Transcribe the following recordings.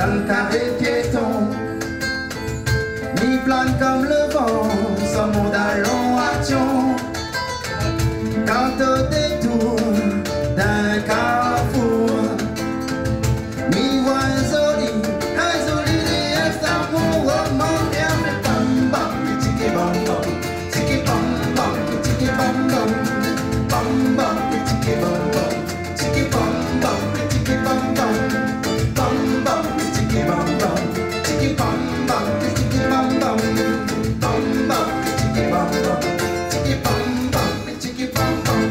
dans le carré piéton. Mi plane comme le vent, son monde à long action. Quand au détour d'un carrefour, mi voit un joli liesse d'amour. Oh mon Dieu, mais bam bam, tiki bam bam, tiki bam bam, tiki bam bam, bam bam, tiki bam bam, tiki bam bam, tiki bam bam, bam bam, tiki bam bam, tiki bam bam, tiki bam bam, bam bam, tiki bam bam, tiki bam bam, tiki bam bam.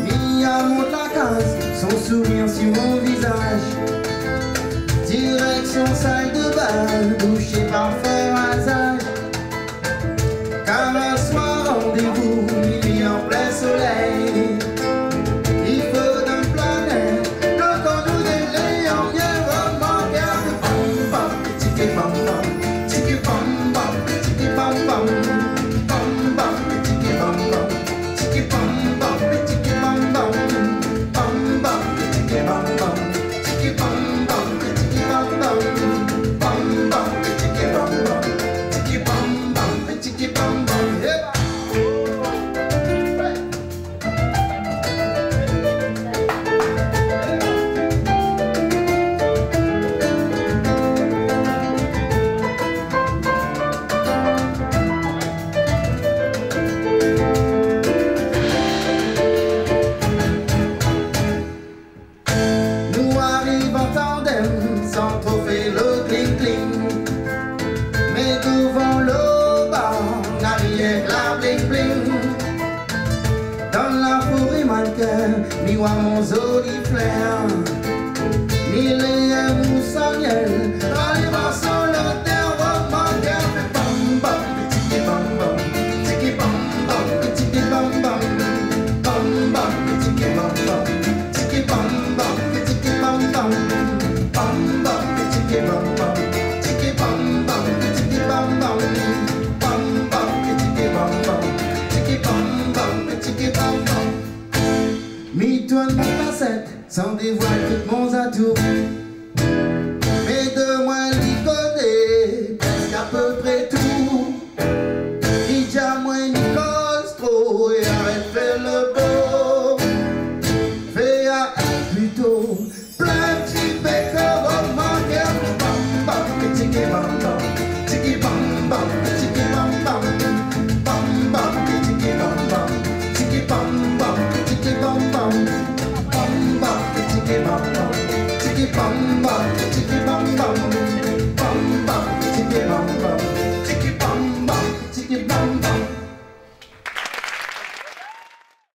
Mia monte la case, son sourire sur mon visage. Direction salle de bain, douché par fort hasard. Car un soir rendez-vous, minuit en plein soleil. Il faut d'un planète, donc on nous délaye en bien vraiment bien. Bam bam, tiki bam bam, tiki bam bam, tiki bam bam, bam bam, tiki bam bam, tiki bam bam, tiki bam bam, bam bam, tiki bam bam, tiki bam bam, tiki bam bam, bam bam, tiki bam bam, tiki bam bam, tiki bam bam. Nous arrivons en tandem, sans trop faire le cling-cling. Mais devant le bar, en arrière la bling-bling. Dans la forêt mannequin, mi vois mon joli flair. Mille et un moussaniel, dans les bras sur le terre. Oh mon Dieu, bam bam, tiki bam bam, tiki bam bam, tiki bam bam, bam bam, tiki bam bam, tiki bam bam, tiki bam bam, bam bam, tiki bam bam, tiki bam bam, tiki bam bam, bam bam, tiki bam bam, tiki bam bam, tiki bam bam. Mi tourne mon facette, sans dévoiler tout mon atout. Mais de moi l'y connaît presque à peu près tout. Ni déjà moins ni cause trop et arrête faire le beau. Fais à un plutôt plein de petits bécos. Oh mon Dieu, bam bam, tiki bam bam, tiki bam bam, tiki bam bam, bam bam, tiki bam bam, tiki bam bam, tiki bam bam, bam bam, tiki bam bam, tiki bam bam, tiki bam